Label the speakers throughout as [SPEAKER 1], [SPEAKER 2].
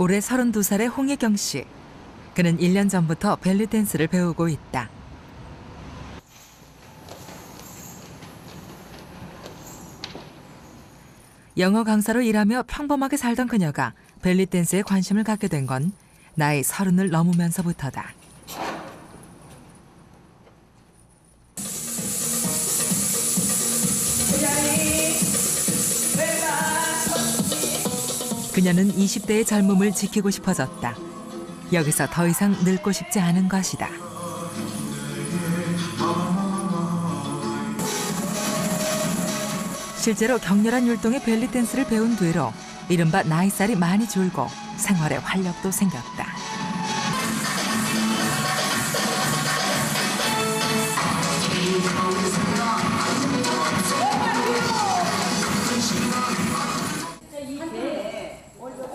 [SPEAKER 1] 올해 32살의 홍혜경 씨. 그는 1년 전부터 벨리 댄스를 배우고 있다. 영어 강사로 일하며 평범하게 살던 그녀가 벨리 댄스에 관심을 갖게 된 건 나이 30을 넘으면서부터다. 그녀는 20대의 젊음을 지키고 싶어졌다. 여기서 더 이상 늙고 싶지 않은 것이다. 실제로 격렬한 율동의 벨리 댄스를 배운 뒤로 이른바 나이살이 많이 줄고 생활에 활력도 생겼다.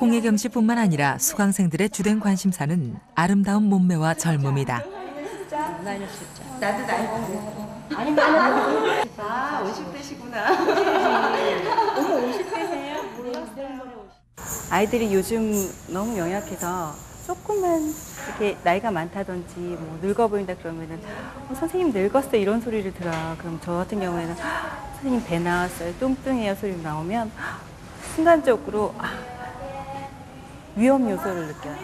[SPEAKER 1] 홍혜경 씨뿐만 아니라 수강생들의 주된 관심사는 아름다운 몸매와 젊음이다.
[SPEAKER 2] 나도 나이 아니 많아. 아 50대시구나. 어머 50대세요? 몰랐어요. 아이들이 요즘 너무 영약해서 조금만 이렇게 나이가 많다든지 뭐 늙어 보인다 그러면은 선생님 늙었어 이런 소리를 들어. 그럼 저 같은 경우에는 선생님 배 나왔어요 뚱뚱해요 소리 나오면 순간적으로 위험 요소를 느껴요.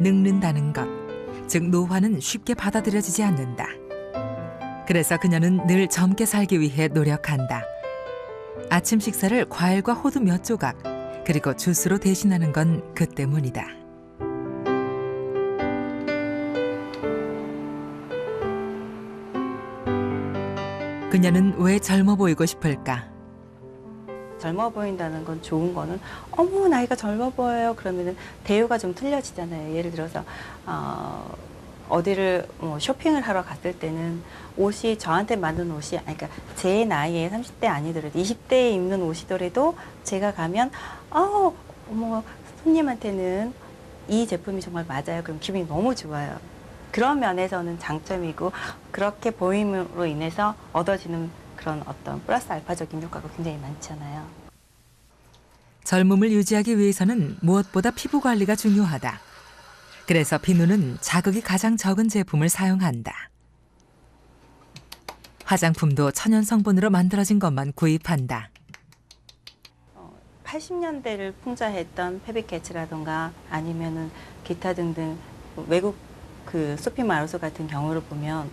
[SPEAKER 1] 늙는다는 것, 즉 노화는 쉽게 받아들여지지 않는다. 그래서 그녀는 늘 젊게 살기 위해 노력한다. 아침 식사를 과일과 호두 몇 조각, 그리고 주스로 대신하는 건 그 때문이다. 그녀는 왜 젊어 보이고 싶을까?
[SPEAKER 2] 젊어 보인다는 건 좋은 거는 어머 나이가 젊어 보여요 그러면은 대우가 좀 틀려지잖아요. 예를 들어서 어디를 뭐 쇼핑을 하러 갔을 때는 옷이 저한테 맞는 옷이 그러니까 제 나이에 30대 아니더라도 20대에 입는 옷이더라도 제가 가면 어머 손님한테는 이 제품이 정말 맞아요. 그럼 기분이 너무 좋아요. 그런 면에서는 장점이고 그렇게 보임으로 인해서 얻어지는 그런 어떤 플러스 알파적인 효과가 굉장히 많잖아요.
[SPEAKER 1] 젊음을 유지하기 위해서는 무엇보다 피부 관리가 중요하다. 그래서 비누는 자극이 가장 적은 제품을 사용한다. 화장품도 천연 성분으로 만들어진 것만 구입한다.
[SPEAKER 2] 80년대를 풍자했던 페비캐치라던가 아니면은 기타 등등 외국 그 소피 마르소 같은 경우를 보면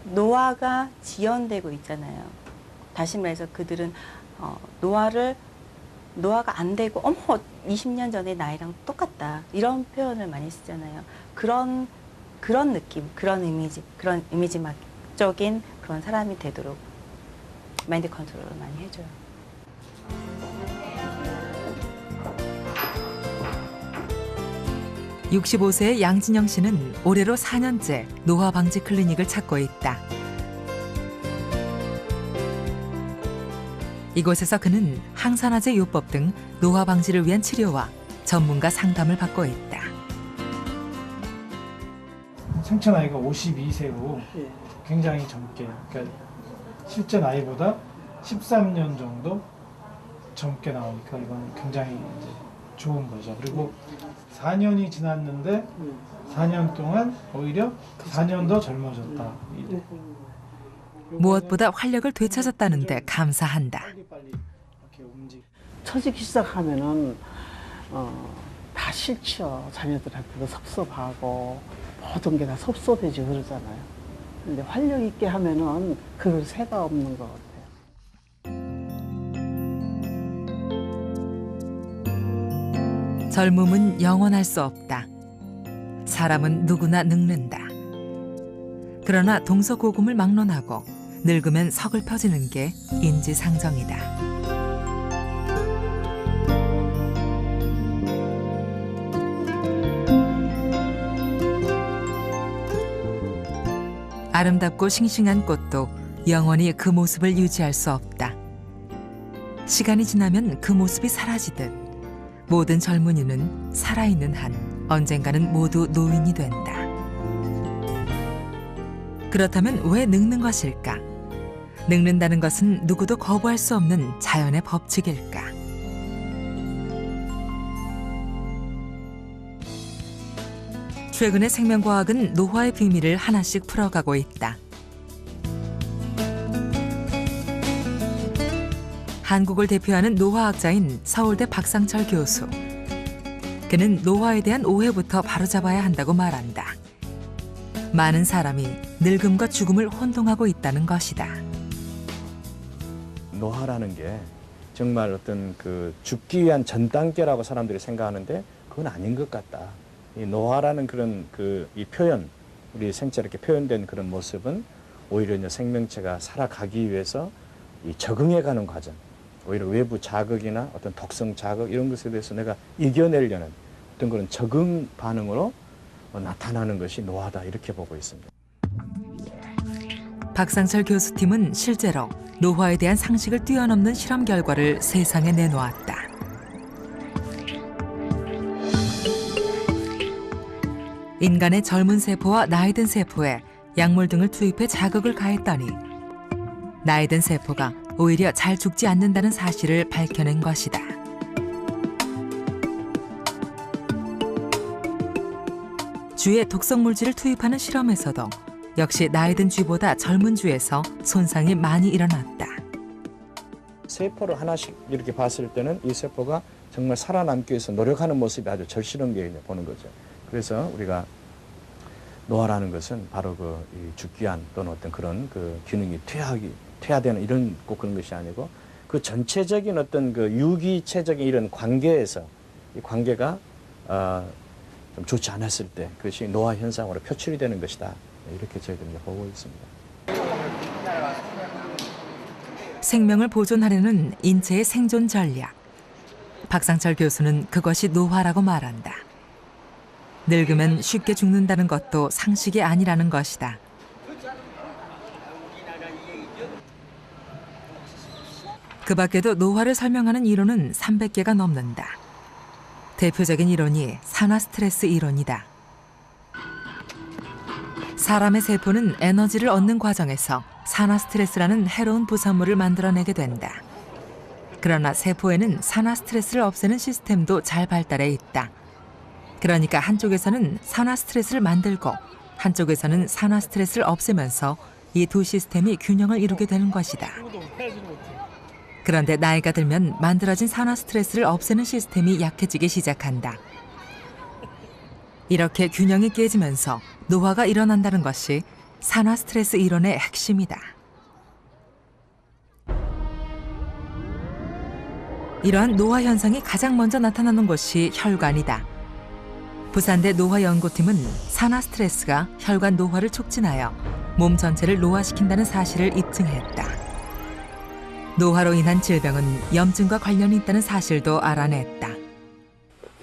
[SPEAKER 2] 노화가 지연되고 있잖아요. 다시 말해서 그들은 노화가 안 되고 어머 20년 전의 나이랑 똑같다 이런 표현을 많이 쓰잖아요. 그런 느낌, 그런 이미지적인 그런 사람이 되도록 마인드 컨트롤을 많이 해줘요.
[SPEAKER 1] (65세의) 양진영 씨는 올해로 4년째 노화 방지 클리닉을 찾고 있다. 이곳에서 그는 항산화제 요법 등 노화 방지를 위한 치료와 전문가 상담을 받고 있다.
[SPEAKER 3] 생체 나이가 52세고 굉장히 젊게, 그러니까 실제 나이보다 13년 정도 젊게 나오니까 이건 굉장히 이제 좋은 거죠. 그리고 4년이 지났는데 4년 동안 오히려 4년 더 젊어졌다.
[SPEAKER 1] 무엇보다 활력을 되찾았다는데 감사한다.
[SPEAKER 4] 처지기 시작하면은 다 싫죠. 자녀들한테도 섭섭하고 모든 게 다 섭섭해지고 그러잖아요. 근데 활력 있게 하면은 그걸 새가 없는 것 같아요.
[SPEAKER 1] 젊음은 영원할 수 없다. 사람은 누구나 늙는다. 그러나 동서고금을 막론하고 늙으면 서글퍼지는 게 인지상정이다. 아름답고 싱싱한 꽃도 영원히 그 모습을 유지할 수 없다. 시간이 지나면 그 모습이 사라지듯 모든 젊은이는 살아있는 한 언젠가는 모두 노인이 된다. 그렇다면 왜 늙는 것일까? 늙는다는 것은 누구도 거부할 수 없는 자연의 법칙일까? 최근에 생명과학은 노화의 비밀을 하나씩 풀어가고 있다. 한국을 대표하는 노화학자인 서울대 박상철 교수. 그는 노화에 대한 오해부터 바로잡아야 한다고 말한다. 많은 사람이 늙음과 죽음을 혼동하고 있다는 것이다.
[SPEAKER 5] 노화라는 게 정말 어떤 그 죽기 위한 전 단계라고 사람들이 생각하는데 그건 아닌 것 같다. 이 노화라는 그런 이 표현, 우리 생체 이렇게 표현된 그런 모습은 오히려 이제 생명체가 살아가기 위해서 이 적응해가는 과정, 오히려 외부 자극이나 어떤 독성 자극 이런 것에 대해서 내가 이겨내려는 어떤 그런 적응 반응으로 나타나는 것이 노화다 이렇게 보고 있습니다.
[SPEAKER 1] 박상철 교수팀은 실제로 노화에 대한 상식을 뛰어넘는 실험 결과를 세상에 내놓았다. 인간의 젊은 세포와 나이 든 세포에 약물 등을 투입해 자극을 가했더니 나이 든 세포가 오히려 잘 죽지 않는다는 사실을 밝혀낸 것이다. 쥐에 독성 물질을 투입하는 실험에서도 역시 나이 든 쥐보다 젊은 쥐에서 손상이 많이 일어났다.
[SPEAKER 5] 세포를 하나씩 이렇게 봤을 때는 이 세포가 정말 살아남기 위해서 노력하는 모습이 아주 절실하게 보는 거죠. 그래서 우리가 노화라는 것은 바로 이 죽기한 또는 어떤 그런 기능이 퇴화되는 이런 꼭 그런 것이 아니고 그 전체적인 어떤 유기체적인 이런 관계에서 이 관계가 좀 좋지 않았을 때 그것이 노화 현상으로 표출이 되는 것이다. 이렇게 저희들이 보고 있습니다.
[SPEAKER 1] 생명을 보존하려는 인체의 생존 전략. 박상철 교수는 그것이 노화라고 말한다. 늙으면 쉽게 죽는다는 것도 상식이 아니라는 것이다. 그 밖에도 노화를 설명하는 이론은 300개가 넘는다. 대표적인 이론이 산화 스트레스 이론이다. 사람의 세포는 에너지를 얻는 과정에서 산화 스트레스라는 해로운 부산물을 만들어내게 된다. 그러나 세포에는 산화 스트레스를 없애는 시스템도 잘 발달해 있다. 그러니까 한쪽에서는 산화 스트레스를 만들고 한쪽에서는 산화 스트레스를 없애면서 이 두 시스템이 균형을 이루게 되는 것이다. 그런데 나이가 들면 만들어진 산화 스트레스를 없애는 시스템이 약해지기 시작한다. 이렇게 균형이 깨지면서 노화가 일어난다는 것이 산화 스트레스 이론의 핵심이다. 이러한 노화 현상이 가장 먼저 나타나는 곳이 혈관이다. 부산대 노화연구팀은 산화 스트레스가 혈관 노화를 촉진하여 몸 전체를 노화시킨다는 사실을 입증했다. 노화로 인한 질병은 염증과 관련이 있다는 사실도 알아냈다.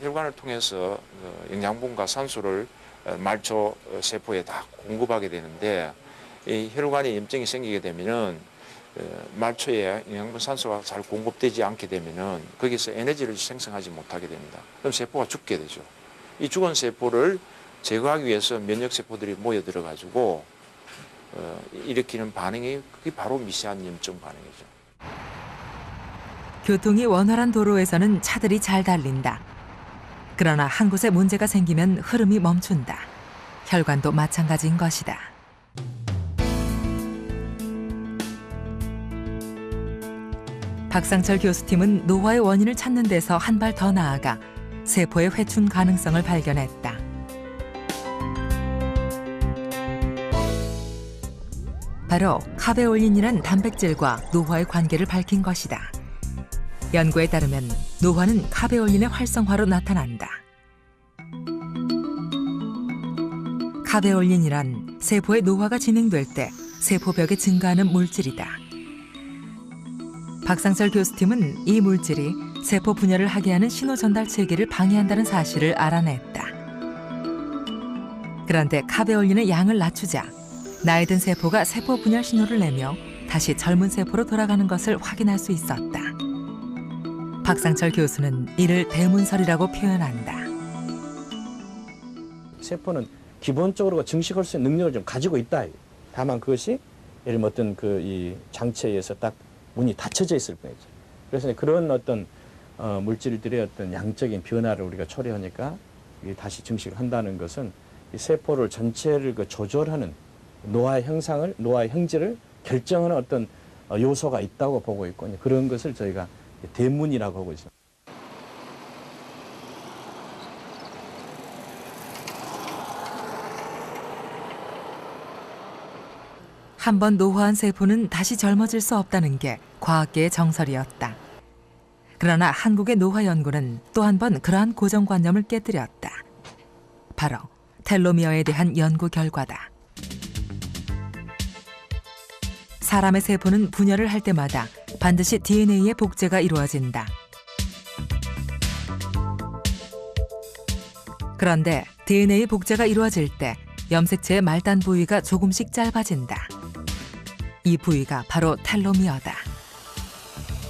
[SPEAKER 6] 혈관을 통해서 영양분과 산소를 말초 세포에 다 공급하게 되는데 이 혈관에 염증이 생기게 되면은 말초에 영양분 산소가 잘 공급되지 않게 되면은 거기서 에너지를 생성하지 못하게 됩니다. 그럼 세포가 죽게 되죠. 이 죽은 세포를 제거하기 위해서 면역 세포들이 모여들어 가지고 일으키는 반응이 그게 바로 미세한 염증 반응이죠.
[SPEAKER 1] 교통이 원활한 도로에서는 차들이 잘 달린다. 그러나 한 곳에 문제가 생기면 흐름이 멈춘다. 혈관도 마찬가지인 것이다. 박상철 교수팀은 노화의 원인을 찾는 데서 한 발 더 나아가 세포의 회춘 가능성을 발견했다. 바로 카베올린이란 단백질과 노화의 관계를 밝힌 것이다. 연구에 따르면 노화는 카베올린의 활성화로 나타난다. 카베올린이란 세포의 노화가 진행될 때 세포벽에 증가하는 물질이다. 박상철 교수팀은 이 물질이 세포 분열을 하게 하는 신호 전달 체계를 방해한다는 사실을 알아냈다. 그런데 카베올린의 양을 낮추자 나이 든 세포가 세포 분열 신호를 내며 다시 젊은 세포로 돌아가는 것을 확인할 수 있었다. 박상철 교수는 이를 대문설이라고 표현한다.
[SPEAKER 5] 세포는 기본적으로 증식할 수 있는 능력을 좀 가지고 있다. 다만 그것이 예를 들면 어떤 이 장치에 의해서 딱 문이 닫혀져 있을 뿐이죠. 그래서 그런 어떤 물질들의 어떤 양적인 변화를 우리가 초래하니까 다시 증식을 한다는 것은 이 세포를 전체를 그 조절하는 노화 형상을, 노화 형질을 결정하는 어떤 요소가 있다고 보고 있고 그런 것을 저희가 대문이라고 하고 있습니다.
[SPEAKER 1] 한번 노화한 세포는 다시 젊어질 수 없다는 게 과학계의 정설이었다. 그러나 한국의 노화 연구는 또 한 번 그러한 고정관념을 깨뜨렸다. 바로 텔로미어에 대한 연구 결과다. 사람의 세포는 분열을 할 때마다 반드시 DNA의 복제가 이루어진다. 그런데 DNA 복제가 이루어질 때 염색체의 말단 부위가 조금씩 짧아진다. 이 부위가 바로 텔로미어다.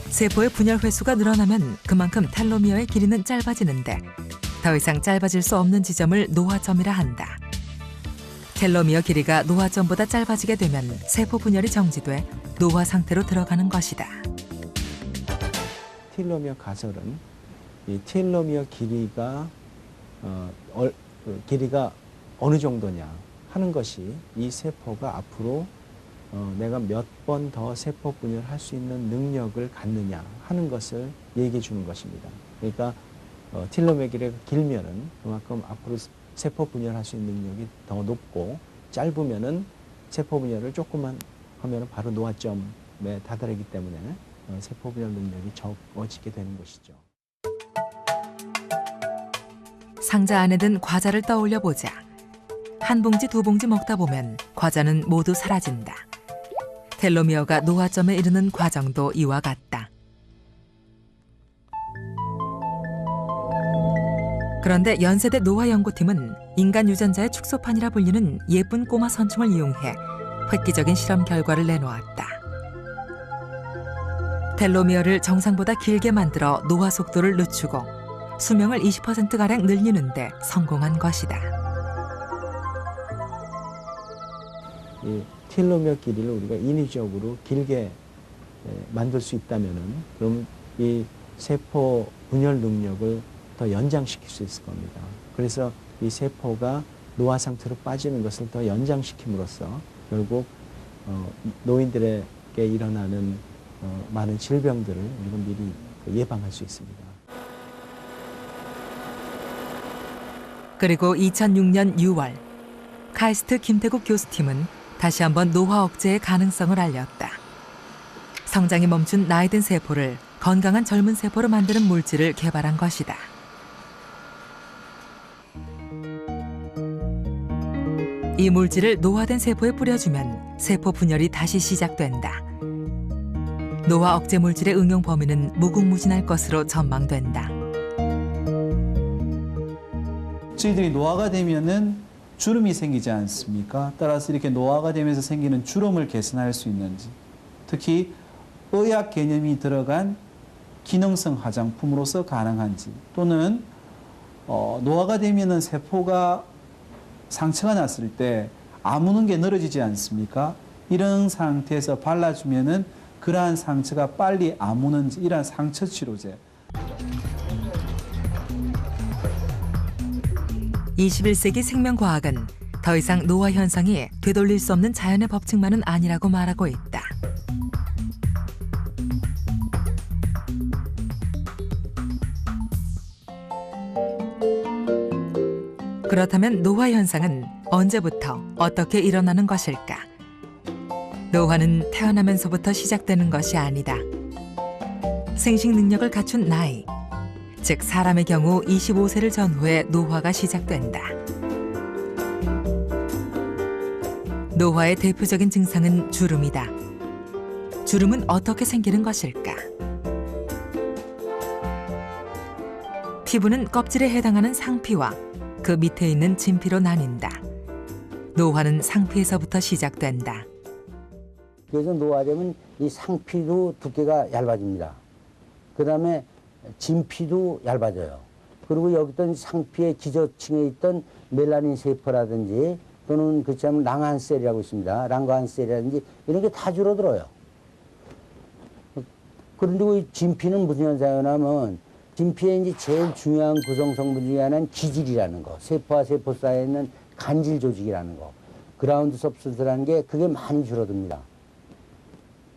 [SPEAKER 1] 세포의 분열 횟수가 늘어나면 그만큼 텔로미어의 길이는 짧아지는데 더 이상 짧아질 수 없는 지점을 노화점이라 한다. 텔로미어 길이가 노화점보다 짧아지게 되면 세포 분열이 정지돼 노화 상태로 들어가는 것이다.
[SPEAKER 5] 텔로미어 가설은 이 텔로미어 길이가 어느 정도냐 하는 것이 이 세포가 앞으로 내가 몇 번 더 세포 분열할 수 있는 능력을 갖느냐 하는 것을 얘기해 주는 것입니다. 그러니까 텔로미어 길이가 길면은 그만큼 앞으로 세포 분열할 수 있는 능력이 더 높고 짧으면은 세포 분열을 조금만 하면은 바로 노화점에 다다르기 때문에 세포 분열 능력이 적어지게 되는 것이죠.
[SPEAKER 1] 상자 안에 든 과자를 떠올려 보자. 한 봉지 두 봉지 먹다 보면 과자는 모두 사라진다. 텔로미어가 노화점에 이르는 과정도 이와 같다. 그런데 연세대 노화연구팀은 인간 유전자의 축소판이라 불리는 예쁜 꼬마 선충을 이용해 획기적인 실험 결과를 내놓았다. 텔로미어를 정상보다 길게 만들어 노화 속도를 늦추고 수명을 20%가량 늘리는 데 성공한 것이다.
[SPEAKER 5] 이 텔로미어 길이를 우리가 인위적으로 길게 만들 수 있다면은 그럼 이 세포 분열 능력을 더 연장시킬 수 있을 겁니다. 그래서 이 세포가 노화 상태로 빠지는 것을 더 연장시킴으로써 결국 노인들에게 일어나는 많은 질병들을 우리가 미리 예방할 수 있습니다.
[SPEAKER 1] 그리고 2006년 6월 카이스트 김태국 교수팀은 다시 한번 노화 억제의 가능성을 알렸다. 성장이 멈춘 나이든 세포를 건강한 젊은 세포로 만드는 물질을 개발한 것이다. 이 물질을 노화된 세포에 뿌려주면 세포 분열이 다시 시작된다. 노화 억제 물질의 응용 범위는 무궁무진할 것으로 전망된다.
[SPEAKER 7] 저희들이 노화가 되면은 주름이 생기지 않습니까? 따라서 이렇게 노화가 되면서 생기는 주름을 개선할 수 있는지, 특히 의학 개념이 들어간 기능성 화장품으로서 가능한지, 또는 노화가 되면은 세포가 상처가 났을 때 아무는 게 늘어지지 않습니까? 이런 상태에서 발라주면은 그러한 상처가 빨리 아무는지, 이러한 상처 치료제.
[SPEAKER 1] 21세기 생명과학은 더 이상 노화 현상이 되돌릴 수 없는 자연의 법칙만은 아니라고 말하고 있다. 그렇다면 노화 현상은 언제부터 어떻게 일어나는 것일까? 노화는 태어나면서부터 시작되는 것이 아니다. 생식 능력을 갖춘 나이, 즉 사람의 경우 25세를 전후해 노화가 시작된다. 노화의 대표적인 증상은 주름이다. 주름은 어떻게 생기는 것일까? 피부는 껍질에 해당하는 상피와 그 밑에 있는 진피로 나뉜다. 노화는 상피에서부터 시작된다.
[SPEAKER 8] 그래서 노화되면 이 상피도 두께가 얇아집니다. 그 다음에 진피도 얇아져요. 그리고 여기 있던 상피의 기저층에 있던 멜라닌 세포라든지 또는 그렇지 않으면 랑한셀이라고 있습니다. 랑간셀이라든지 이런 게 다 줄어들어요. 그리고 이 진피는 무슨 현상이냐면 진피의 이제 제일 중요한 구성 성분 중에 하나는 기질이라는 거. 세포와 세포 사이에 있는 간질 조직이라는 거, 그라운드 서브스턴스라는 게 그게 많이 줄어듭니다.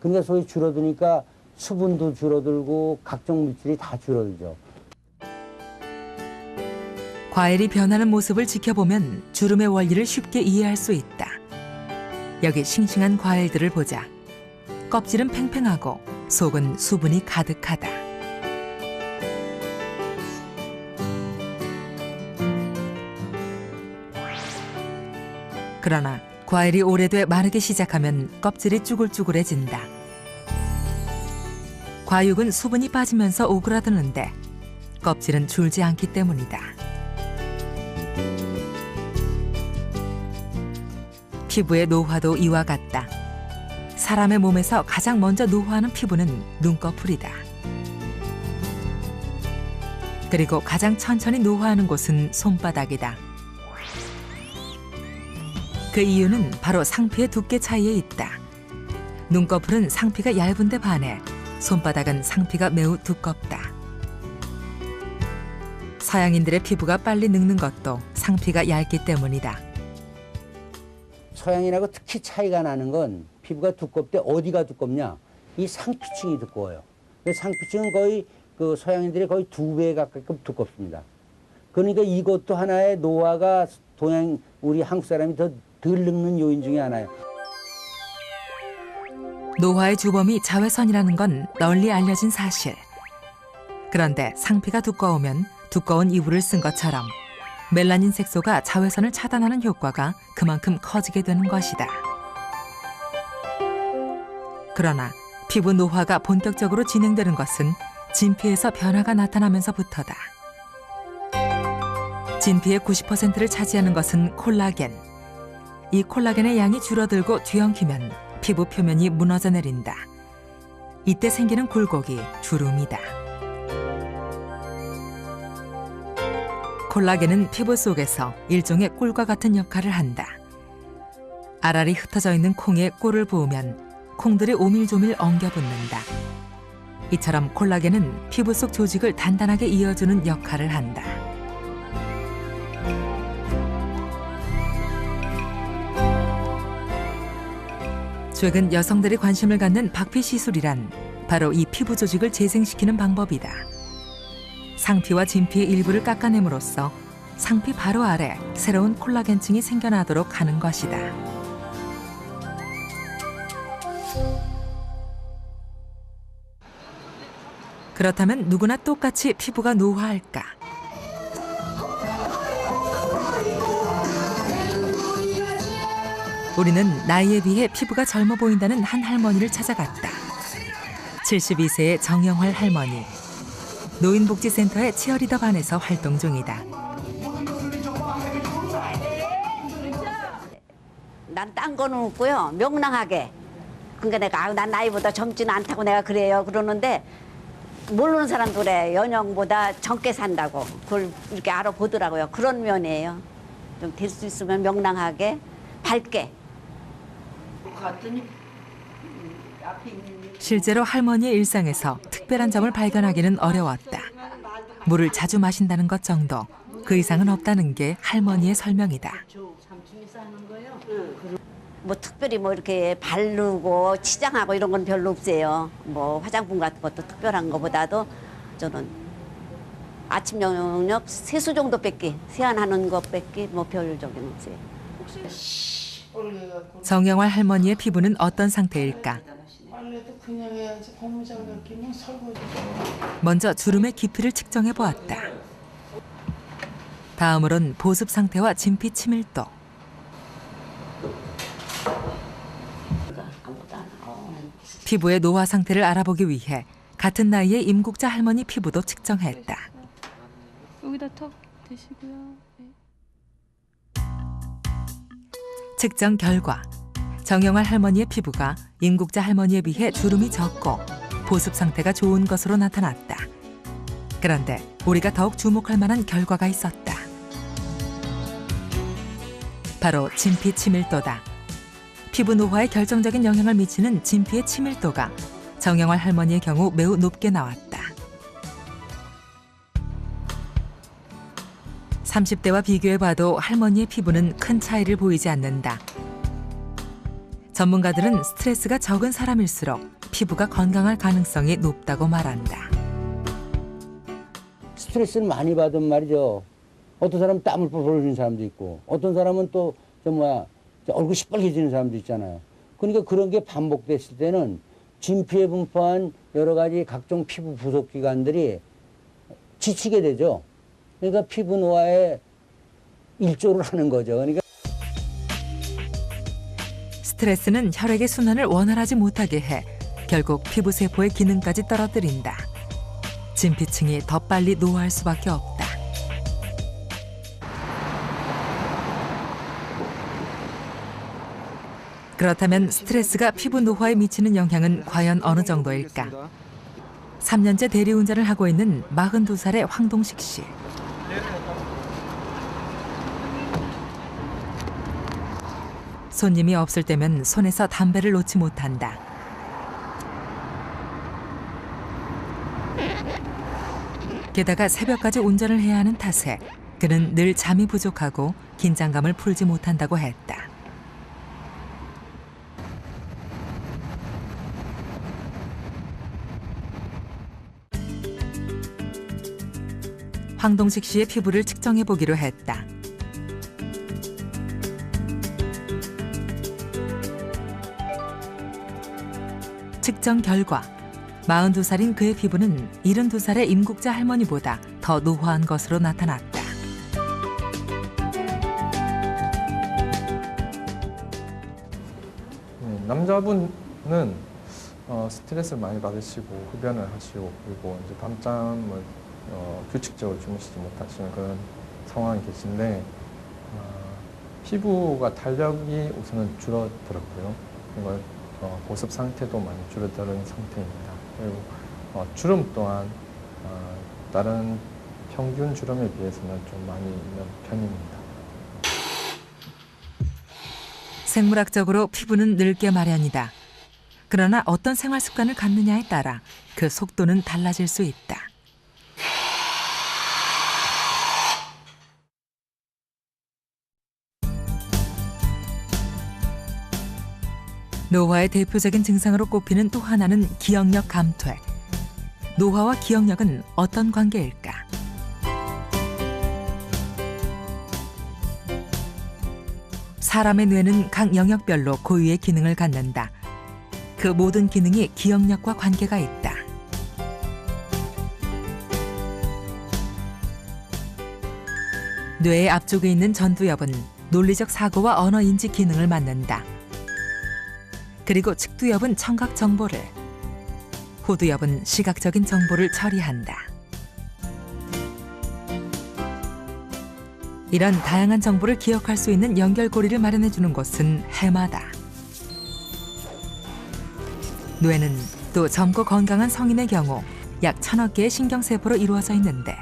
[SPEAKER 8] 그러니까 소위 줄어드니까 수분도 줄어들고 각종 물질이 다 줄어들죠.
[SPEAKER 1] 과일이 변하는 모습을 지켜보면 주름의 원리를 쉽게 이해할 수 있다. 여기 싱싱한 과일들을 보자. 껍질은 팽팽하고 속은 수분이 가득하다. 그러나 과일이 오래돼 마르기 시작하면 껍질이 쭈글쭈글해진다. 과육은 수분이 빠지면서 오그라드는데 껍질은 줄지 않기 때문이다. 피부의 노화도 이와 같다. 사람의 몸에서 가장 먼저 노화하는 피부는 눈꺼풀이다. 그리고 가장 천천히 노화하는 곳은 손바닥이다. 그 이유는 바로 상피의 두께 차이에 있다. 눈꺼풀은 상피가 얇은데 반해 손바닥은 상피가 매우 두껍다. 서양인들의 피부가 빨리 늙는 것도 상피가 얇기 때문이다.
[SPEAKER 8] 서양인하고 특히 차이가 나는 건 피부가 두껍대 어디가 두껍냐? 이 상피층이 두꺼워요. 상피층은 거의 그 서양인들의 거의 2배 가까이 두껍습니다. 그러니까 이것도 하나의 노화가 우리 한국 사람이 더 덜 늙는 요인 중에 하나예요.
[SPEAKER 1] 노화의 주범이 자외선이라는 건 널리 알려진 사실. 그런데 상피가 두꺼우면 두꺼운 이불을 쓴 것처럼 멜라닌 색소가 자외선을 차단하는 효과가 그만큼 커지게 되는 것이다. 그러나 피부 노화가 본격적으로 진행되는 것은 진피에서 변화가 나타나면서부터다. 진피의 90%를 차지하는 것은 콜라겐. 이 콜라겐의 양이 줄어들고 뒤엉키면 피부 표면이 무너져 내린다. 이때 생기는 굴곡이 주름이다. 콜라겐은 피부 속에서 일종의 꿀과 같은 역할을 한다. 알알이 흩어져 있는 콩에 꿀을 부으면 콩들이 오밀조밀 엉겨붙는다. 이처럼 콜라겐은 피부 속 조직을 단단하게 이어주는 역할을 한다. 최근 여성들이 관심을 갖는 박피 시술이란 바로 이 피부 조직을 재생시키는 방법이다. 상피와 진피의 일부를 깎아냄으로써 상피 바로 아래 새로운 콜라겐층이 생겨나도록 하는 것이다. 그렇다면 누구나 똑같이 피부가 노화할까? 우리는 나이에 비해 피부가 젊어 보인다는 한 할머니를 찾아갔다. 72세의 정영활 할머니. 노인복지센터의 치어리더 반에서 활동 중이다.
[SPEAKER 9] 난 딴 거는 없고요. 명랑하게. 그러니까 내가 난 나이보다 젊지는 않다고 내가 그래요. 그러는데 모르는 사람도 그래. 연령보다 젊게 산다고. 그걸 이렇게 알아보더라고요. 그런 면이에요. 좀 될 수 있으면 명랑하게, 밝게.
[SPEAKER 1] 실제로 할머니의 일상에서 특별한 점을 발견하기는 어려웠다. 물을 자주 마신다는 것 정도, 그 이상은 없다는 게 할머니의 설명이다.
[SPEAKER 9] 뭐 특별히 뭐 이렇게 바르고 치장하고 이런 건 별로 없어요. 뭐 화장품 같은 것도 특별한 것보다도 저는 아침 영역 세수 정도 뺏기, 세안하는 것 뺏기 뭐 별적인 없어요.
[SPEAKER 1] 정영활 할머니의 피부는 어떤 상태일까?
[SPEAKER 4] 빨래도 그냥 해야지 고무장갑 끼면 설거지.
[SPEAKER 1] 먼저 주름의 깊이를 측정해 보았다. 다음으론 보습 상태와 진피 치밀도. 피부의 노화 상태를 알아보기 위해 같은 나이의 임국자 할머니 피부도 측정했다.
[SPEAKER 10] 여기다 턱 대시고요. 네.
[SPEAKER 1] 측정 결과 정영활 할머니의 피부가 임국자 할머니에 비해 주름이 적고 보습 상태가 좋은 것으로 나타났다. 그런데 우리가 더욱 주목할 만한 결과가 있었다. 바로 진피 치밀도다. 피부 노화에 결정적인 영향을 미치는 진피의 치밀도가 정영활 할머니의 경우 매우 높게 나왔다. 30대와 비교해봐도 할머니의 피부는 큰 차이를 보이지 않는다. 전문가들은 스트레스가 적은 사람일수록 피부가 건강할 가능성이 높다고 말한다.
[SPEAKER 8] 스트레스를 많이 받으면 말이죠. 어떤 사람은 땀을 뻘뻘 흘리는 사람도 있고 어떤 사람은 또 얼굴이 시뻘개지는 사람도 있잖아요. 그러니까 그런 게 반복됐을 때는 진피에 분포한 여러 가지 각종 피부 부속 기관들이 지치게 되죠. 그러니까 피부 노화에 일조를 하는 거죠. 그러니까
[SPEAKER 1] 스트레스는 혈액의 순환을 원활하지 못하게 해 결국 피부 세포의 기능까지 떨어뜨린다. 진피층이 더 빨리 노화할 수밖에 없다. 그렇다면 스트레스가 피부 노화에 미치는 영향은 과연 어느 정도일까? 3년째 대리운전을 하고 있는 42살의 황동식 씨. 손님이 없을 때면 손에서 담배를 놓지 못한다. 게다가 새벽까지 운전을 해야 하는 탓에 그는 늘 잠이 부족하고 긴장감을 풀지 못한다고 했다. 황동식 씨의 피부를 측정해 보기로 했다. 측정 결과 42살인 그의 피부는 72살의 임국자 할머니보다 더 노화한 것으로 나타났다.
[SPEAKER 11] 남자분은 스트레스를 많이 받으시고 흡연을 하시고 그리고 이제 밤잠을 규칙적으로 주무시지 못하시는 그런 상황이 계신데 피부가 탄력이 우선은 줄어들었고요. 그리고 보습 상태도 많이 줄어드는 상태입니다. 그리고 주름 또한 다른 평균 주름에 비해서는 좀 많이 있는 편입니다.
[SPEAKER 1] 생물학적으로 피부는 늙게 마련이다. 그러나 어떤 생활 습관을 갖느냐에 따라 그 속도는 달라질 수 있다. 노화의 대표적인 증상으로 꼽히는 또 하나는 기억력 감퇴. 노화와 기억력은 어떤 관계일까? 사람의 뇌는 각 영역별로 고유의 기능을 갖는다. 그 모든 기능이 기억력과 관계가 있다. 뇌의 앞쪽에 있는 전두엽은 논리적 사고와 언어 인지 기능을 맡는다. 그리고 측두엽은 청각 정보를, 후두엽은 시각적인 정보를 처리한다. 이런 다양한 정보를 기억할 수 있는 연결고리를 마련해주는 곳은 해마다. 뇌는 또 젊고 건강한 성인의 경우 약 1000억 개의 신경세포로 이루어져 있는데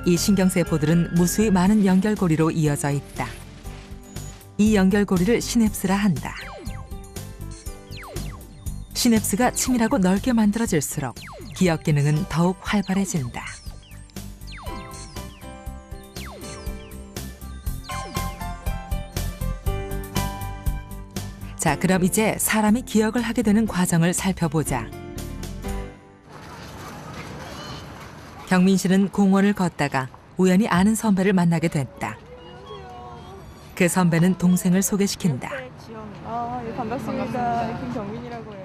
[SPEAKER 1] 이 신경세포들은 무수히 많은 연결고리로 이어져 있다. 이 연결고리를 시냅스라 한다. 시냅스가 치밀하고 넓게 만들어질수록 기억 기능은 더욱 활발해진다. 자, 그럼 이제 사람이 기억을 하게 되는 과정을 살펴보자. 경민 씨는 공원을 걷다가 우연히 아는 선배를 만나게 됐다. 그 선배는 동생을 소개시킨다.
[SPEAKER 10] 예, 반갑습니다. 김경민이라고 해요.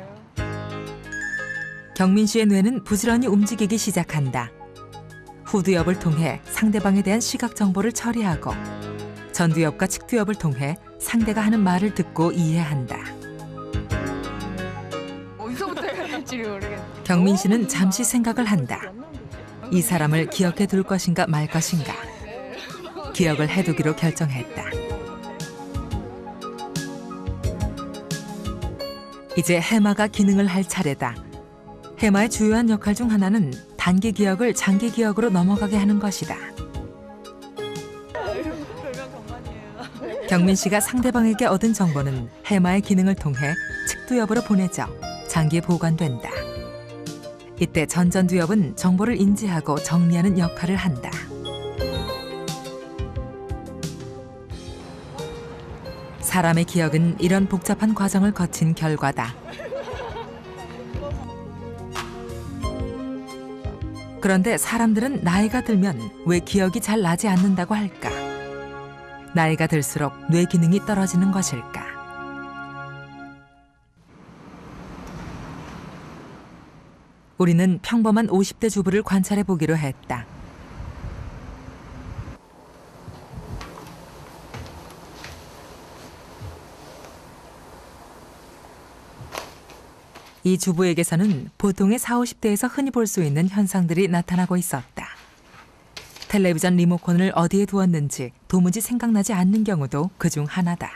[SPEAKER 1] 경민 씨의 뇌는 부지런히 움직이기 시작한다. 후두엽을 통해 상대방에 대한 시각 정보를 처리하고 전두엽과 측두엽을 통해 상대가 하는 말을 듣고 이해한다.
[SPEAKER 10] 어디서부터 해야 될지 모르겠네.
[SPEAKER 1] 경민 씨는 잠시 생각을 한다. 이 사람을 기억해 둘 것인가 말 것인가. 기억을 해두기로 결정했다. 이제 해마가 기능을 할 차례다. 해마의 주요한 역할 중 하나는 단기 기억을 장기 기억으로 넘어가게 하는 것이다. 경민 씨가 상대방에게 얻은 정보는 해마의 기능을 통해 측두엽으로 보내져 장기에 보관된다. 이때 전전두엽은 정보를 인지하고 정리하는 역할을 한다. 사람의 기억은 이런 복잡한 과정을 거친 결과다. 그런데 사람들은 나이가 들면 왜 기억이 잘 나지 않는다고 할까? 나이가 들수록 뇌 기능이 떨어지는 것일까? 우리는 평범한 50대 주부를 관찰해 보기로 했다. 이 주부에게서는 보통의 40, 50대에서 흔히 볼 수 있는 현상들이 나타나고 있었다. 텔레비전 리모컨을 어디에 두었는지 도무지 생각나지 않는 경우도 그중 하나다.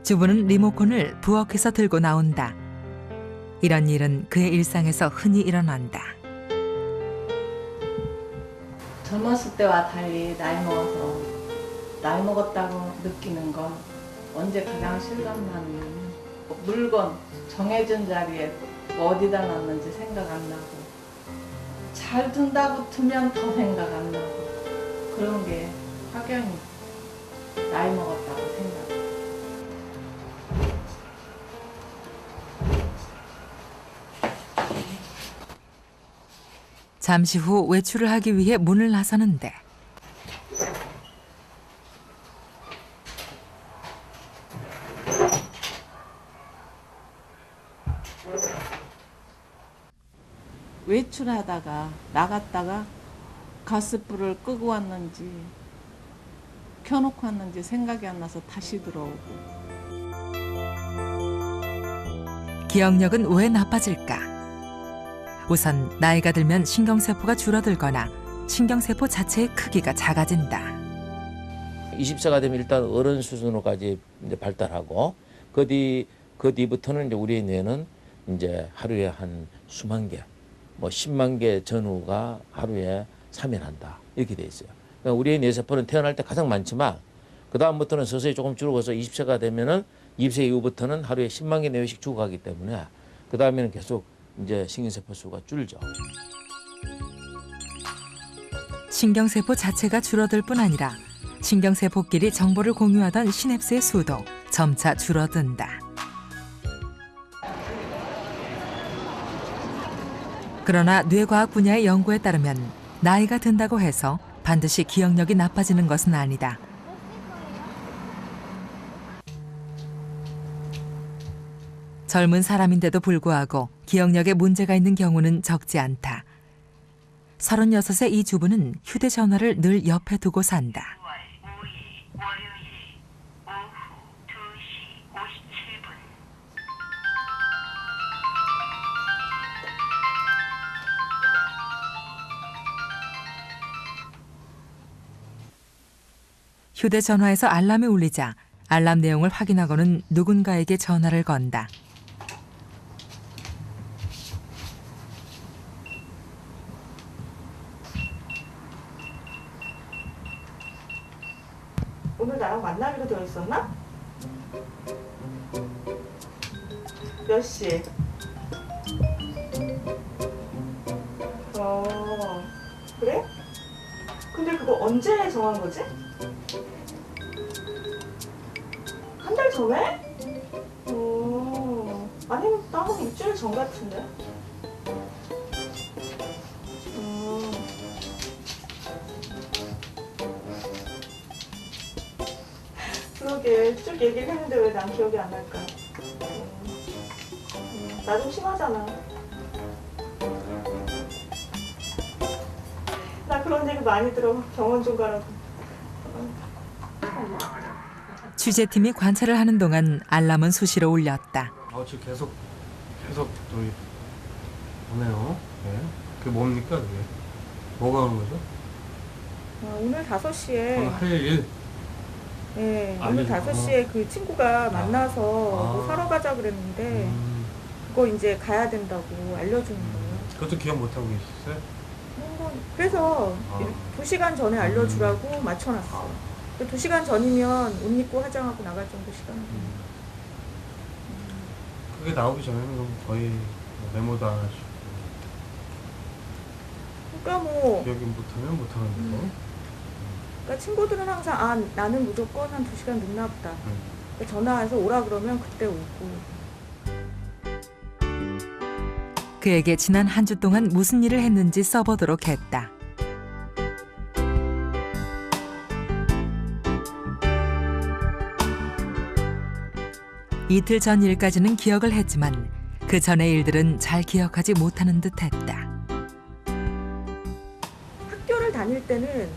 [SPEAKER 1] 주부는 리모컨을 부엌에서 들고 나온다. 이런 일은 그의 일상에서 흔히 일어난다.
[SPEAKER 12] 젊었을 때와 달리 나이 먹었다고 느끼는 건 언제 가장 실감나는 물건 정해진 자리에 어디다 놨는지 생각 안 나고 잘 둔다고 두면 더 생각 안 나고 그런 게 확연히 나이 먹었다고 생각해요.
[SPEAKER 1] 잠시 후 외출을 하기 위해 문을 나서는데
[SPEAKER 12] 외출하다가 나갔다가 가스불을 끄고 왔는지 켜놓고 왔는지 생각이 안 나서 다시 들어오고.
[SPEAKER 1] 기억력은 왜 나빠질까? 우선 나이가 들면 신경세포가 줄어들거나 신경세포 자체의 크기가 작아진다.
[SPEAKER 13] 20세가 되면 일단 어른 수준으로까지 이제 발달하고 그 뒤부터는 이제 우리의 뇌는 이제 하루에 한 수만 개, 뭐 10만 개 전후가 하루에 사면한다 이렇게 돼 있어요. 그러니까 우리의 뇌세포는 태어날 때 가장 많지만 그 다음부터는 서서히 조금 줄어서 20세가 되면은 20세 이후부터는 하루에 10만 개 내외씩 죽어가기 때문에 그 다음에는 계속 이제 신경세포 수가 줄죠.
[SPEAKER 1] 신경세포 자체가 줄어들 뿐 아니라 신경세포끼리 정보를 공유하던 시냅스의 수도 점차 줄어든다. 그러나 뇌과학 분야의 연구에 따르면 나이가 든다고 해서 반드시 기억력이 나빠지는 것은 아니다. 젊은 사람인데도 불구하고 기억력에 문제가 있는 경우는 적지 않다. 36의 이 주부는 휴대전화를 늘 옆에 두고 산다. 휴대전화에서 알람이 울리자 알람 내용을 확인하고는 누군가에게 전화를 건다.
[SPEAKER 10] 오늘 나랑 만나기로 되어 있었나? 몇 시? 그래? 근데 그거 언제 정한 거지? 한 달 전에? 아니면 한 일주일 전 같은데? 그러게 쭉 얘기를 했는데 왜 난 기억이 안 날까? 나 좀 심하잖아. 나 그런 얘기 많이 들어. 병원 좀 가라고.
[SPEAKER 1] 취재팀이 관찰을 하는 동안 알람은 수시로 울렸다.
[SPEAKER 14] 지금 계속 저기 오네요. 네. 그게 뭡니까 그게? 뭐가 오는 거죠?
[SPEAKER 10] 오늘 5시에
[SPEAKER 14] 할 일?
[SPEAKER 10] 네, 오늘 5시에 그 친구가 만나서 뭐 사러 가자 그랬는데 그거 이제 가야 된다고 알려주는 거예요.
[SPEAKER 14] 그것도 기억 못하고 계셨어요?
[SPEAKER 10] 그래서 2시간 전에 알려주라고 맞춰놨어요. 2시간 전이면 옷 입고 화장하고 나갈 정도 시간.
[SPEAKER 14] 그게 나오기 전에는 거의 메모도 안 하시고.
[SPEAKER 10] 그러니까 뭐
[SPEAKER 14] 여기 못하면 못하는 대로.
[SPEAKER 10] 그러니까 친구들은 항상 나는 무조건 한 2시간 늦나 보다. 그러니까 전화해서 오라 그러면 그때 오고.
[SPEAKER 1] 그에게 지난 한 주 동안 무슨 일을 했는지 써보도록 했다. 이틀 전 일까지는 기억을 했지만 그 전의 일들은 잘 기억하지 못하는 듯했다.
[SPEAKER 10] 학교를 다닐 때는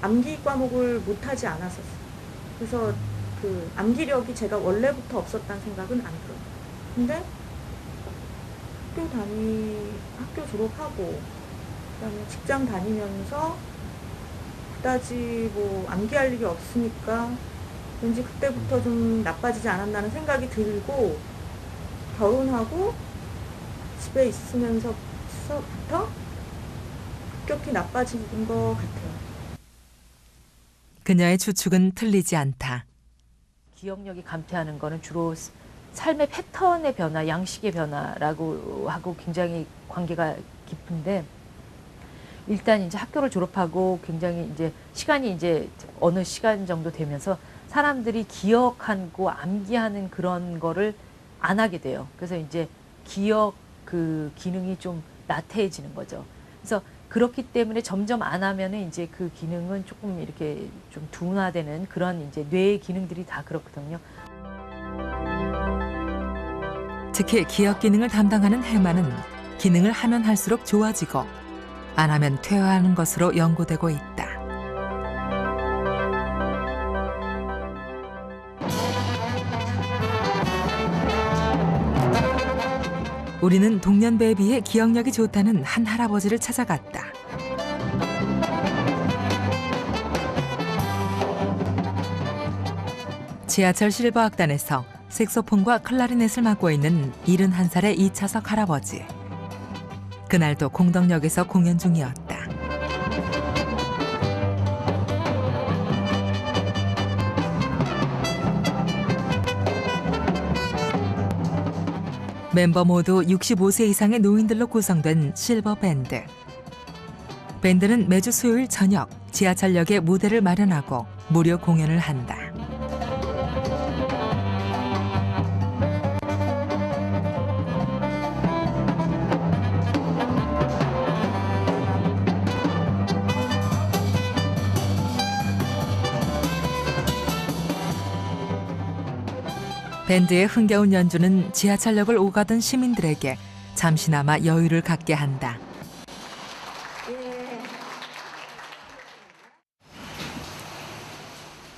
[SPEAKER 10] 암기 과목을 못하지 않았었어요. 그래서 그 암기력이 제가 원래부터 없었다는 생각은 안 들어요. 근데 학교 졸업하고 그다음에 직장 다니면서 그다지 뭐 암기할 일이 없으니까 왠지 그때부터 좀 나빠지지 않았나는 생각이 들고 결혼하고 집에 있으면서부터 급격히 나빠진 것 같아요.
[SPEAKER 1] 그녀의 추측은 틀리지 않다.
[SPEAKER 15] 기억력이 감퇴하는 거는 주로 삶의 패턴의 변화, 양식의 변화라고 하고 굉장히 관계가 깊은데, 일단 이제 학교를 졸업하고 굉장히 이제 시간이 이제 어느 시간 정도 되면서 사람들이 기억하고 암기하는 그런 거를 안 하게 돼요. 그래서 이제 기억 그 기능이 좀 나태해지는 거죠. 그래서 그렇기 때문에 점점 안 하면은 이제 그 기능은 조금 이렇게 좀 둔화되는 그런 이제 뇌의 기능들이 다 그렇거든요.
[SPEAKER 1] 특히 기억 기능을 담당하는 해마는 기능을 하면 할수록 좋아지고 안 하면 퇴화하는 것으로 연구되고 있다. 우리는 동년배에 비해 기억력이 좋다는 한 할아버지를 찾아갔다. 지하철 실버악단에서 색소폰과 클라리넷을 맡고 있는 71살의 이차석 할아버지. 그날도 공덕역에서 공연 중이었다. 멤버 모두 65세 이상의 노인들로 구성된 실버 밴드. 밴드는 매주 수요일 저녁 지하철역에 무대를 마련하고 무료 공연을 한다. 밴드의 흥겨운 연주는 지하철역을 오가던 시민들에게 잠시나마 여유를 갖게 한다.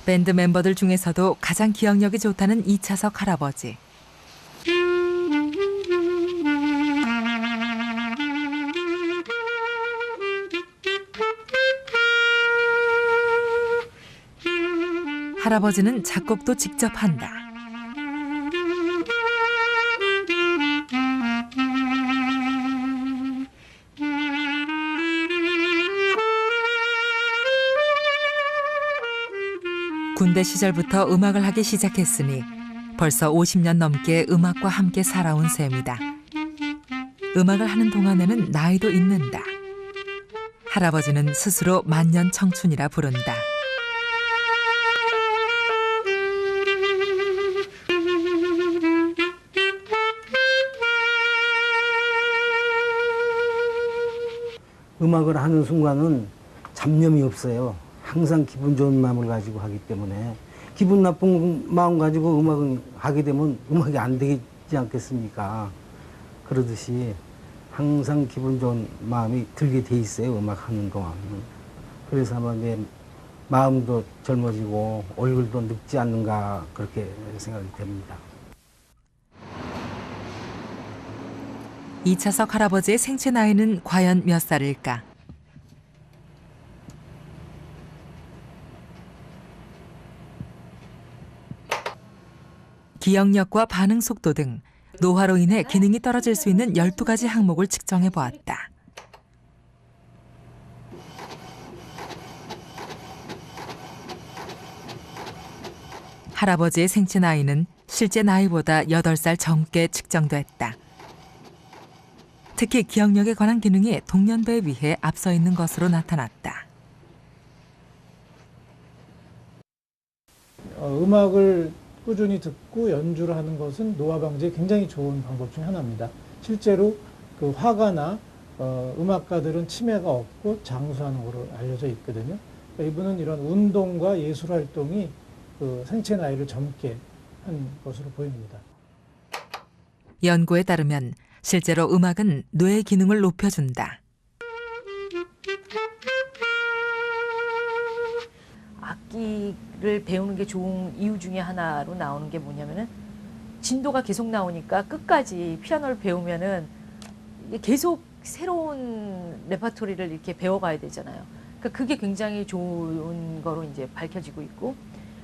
[SPEAKER 1] 밴드 멤버들 중에서도 가장 기억력이 좋다는 이차석 할아버지. 할아버지는 작곡도 직접 한다. 군대 시절부터 음악을 하기 시작했으니 벌써 50년 넘게 음악과 함께 살아온 셈이다. 음악을 하는 동안에는 나이도 있는다. 할아버지는 스스로 만년 청춘이라 부른다.
[SPEAKER 8] 음악을 하는 순간은 잡념이 없어요. 항상 기분 좋은 마음을 가지고 하기 때문에 기분 나쁜 마음 가지고 음악을 하게 되면 음악이 안 되지 않겠습니까? 그러듯이 항상 기분 좋은 마음이 들게 돼 있어요. 음악 하는 동안. 그래서 아마 내 마음도 젊어지고 얼굴도 늙지 않는가 그렇게 생각이 됩니다.
[SPEAKER 1] 이차석 할아버지의 생체 나이는 과연 몇 살일까? 기억력과 반응 속도 등 노화로 인해 기능이 떨어질 수 있는 12가지 항목을 측정해 보았다. 할아버지의 생체 나이는 실제 나이보다 8살 젊게 측정됐다. 특히 기억력에 관한 기능이 동년배에 비해 앞서 있는 것으로 나타났다.
[SPEAKER 3] 음악을 꾸준히 듣고 연주를 하는 것은 노화 방지에 굉장히 좋은 방법 중 하나입니다. 실제로 그 화가나 음악가들은 치매가 없고 장수하는 것으로 알려져 있거든요. 그러니까 이분은 이런 운동과 예술 활동이 그 생체 나이를 젊게 한 것으로 보입니다.
[SPEAKER 1] 연구에 따르면 실제로 음악은 뇌의 기능을 높여준다.
[SPEAKER 15] 악기를 배우는 게 좋은 이유 중에 하나로 나오는 게 뭐냐면은 진도가 계속 나오니까 끝까지 피아노를 배우면은 계속 새로운 레퍼토리를 이렇게 배워가야 되잖아요. 그러니까 그게 굉장히 좋은 거로 이제 밝혀지고 있고,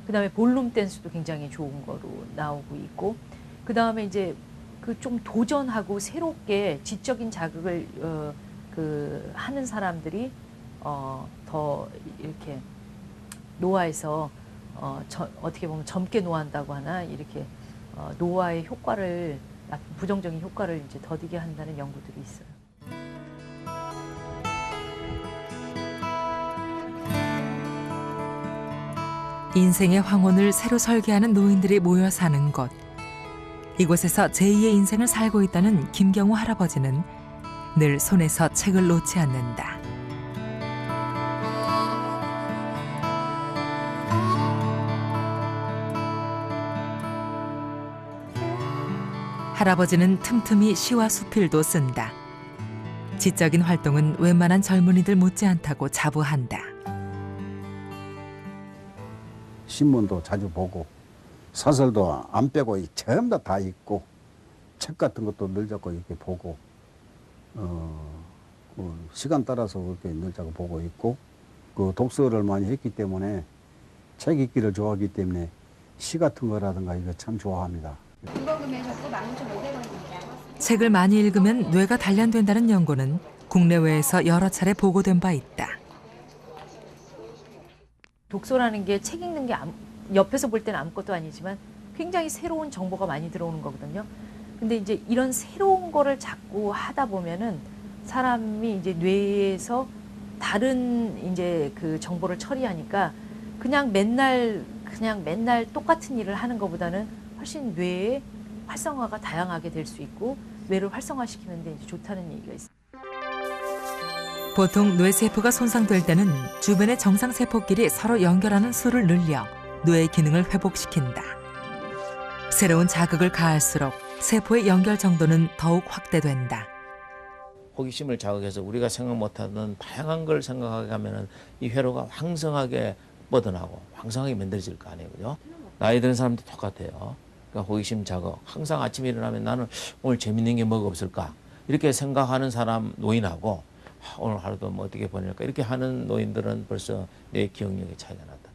[SPEAKER 15] 그 다음에 볼룸 댄스도 굉장히 좋은 거로 나오고 있고, 그 다음에 이제 그 좀 도전하고 새롭게 지적인 자극을 하는 사람들이 더 이렇게 노화에서 어떻게 보면 젊게 노화한다고 하나 이렇게 노화의 효과를 부정적인 효과를 이제 더디게 한다는 연구들이 있어요.
[SPEAKER 1] 인생의 황혼을 새로 설계하는 노인들이 모여 사는 곳. 이곳에서 제2의 인생을 살고 있다는 김경우 할아버지는 늘 손에서 책을 놓지 않는다. 할아버지는 틈틈이 시와 수필도 쓴다. 지적인 활동은 웬만한 젊은이들 못지않다고 자부한다.
[SPEAKER 16] 신문도 자주 보고 사설도 안 빼고 전부 다 읽고 책 같은 것도 늘 자꾸 이렇게 보고 시간 따라서 그렇게 늘 자꾸 보고 있고 그 독서를 많이 했기 때문에 책 읽기를 좋아하기 때문에 시 같은 거라든가 이거 참 좋아합니다.
[SPEAKER 1] 책을 많이 읽으면 뇌가 단련된다는 연구는 국내외에서 여러 차례 보고된 바 있다.
[SPEAKER 15] 독서라는 게 책 읽는 게 옆에서 볼 때는 아무것도 아니지만 굉장히 새로운 정보가 많이 들어오는 거거든요. 근데 이제 이런 새로운 거를 자꾸 하다 보면은 사람이 이제 뇌에서 다른 이제 그 정보를 처리하니까 그냥 맨날 똑같은 일을 하는 것보다는 훨씬 뇌의 활성화가 다양하게 될 수 있고 뇌를 활성화시키는 데 이제 좋다는 얘기가 있습니다.
[SPEAKER 1] 보통 뇌세포가 손상될 때는 주변의 정상세포끼리 서로 연결하는 수를 늘려 뇌의 기능을 회복시킨다. 새로운 자극을 가할수록 세포의 연결 정도는 더욱 확대된다.
[SPEAKER 13] 호기심을 자극해서 우리가 생각 못하던 다양한 걸 생각하게 하면은 이 회로가 왕성하게 뻗어나고 왕성하게 만들어질 거 아니에요, 그죠? 나이 드는 사람도 똑같아요. 그러니까 호기심 자극. 항상 아침에 일어나면 나는 오늘 재밌는 게 뭐가 없을까? 이렇게 생각하는 사람 노인하고 오늘 하루도 뭐 어떻게 보낼까? 이렇게 하는 노인들은 벌써 뇌 기억력의 차이가 나타나요.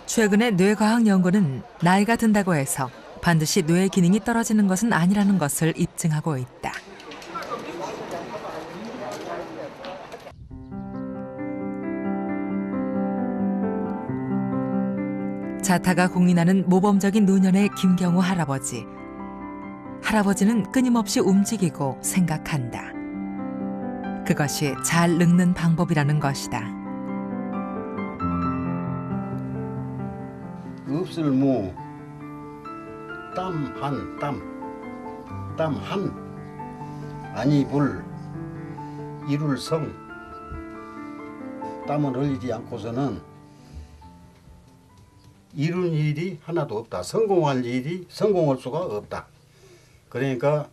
[SPEAKER 1] 최근의 뇌과학 연구는 나이가 든다고 해서 반드시 뇌의 기능이 떨어지는 것은 아니라는 것을 입증하고 있다. 자타가 공인하는 모범적인 노년의 김경우 할아버지. 할아버지는 끊임없이 움직이고 생각한다. 그것이 잘 늙는 방법이라는 것이다.
[SPEAKER 16] 읍슬무 땀 한 아니불 이룰성 땀을 흘리지 않고서는 이룬 일이 하나도 없다. 성공할 수가 없다. 그러니까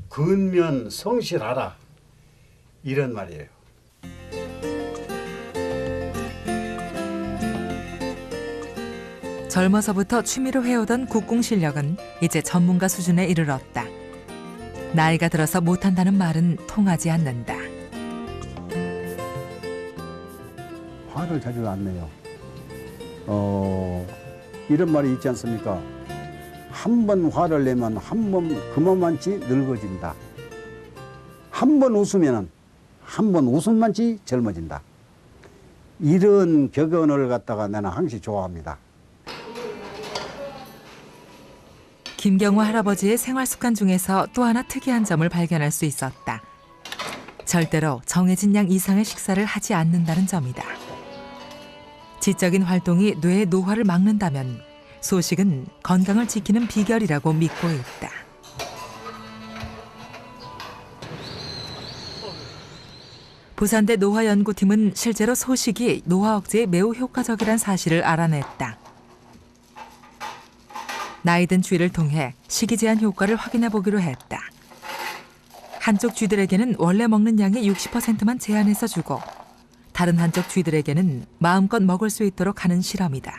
[SPEAKER 16] 근면 성실하라 이런 말이에요.
[SPEAKER 1] 젊어서부터 취미로 해오던 국궁 실력은 이제 전문가 수준에 이르렀다. 나이가 들어서 못한다는 말은 통하지 않는다.
[SPEAKER 16] 화를 자주 안 내요. 이런 말이 있지 않습니까? 한 번 화를 내면 한 번 그만만치 늙어진다. 한 번 웃으면 한 번 웃음만치 젊어진다. 이런 격언을 갖다가 나는 항상 좋아합니다.
[SPEAKER 1] 김경호 할아버지의 생활 습관 중에서 또 하나 특이한 점을 발견할 수 있었다. 절대로 정해진 양 이상의 식사를 하지 않는다는 점이다. 지적인 활동이 뇌의 노화를 막는다면 소식은 건강을 지키는 비결이라고 믿고 있다. 부산대 노화연구팀은 실제로 소식이 노화 억제에 매우 효과적이란 사실을 알아냈다. 나이든 쥐를 통해 식이 제한 효과를 확인해 보기로 했다. 한쪽 쥐들에게는 원래 먹는 양의 60%만 제한해서 주고 다른 한쪽 쥐들에게는 마음껏 먹을 수 있도록 하는 실험이다.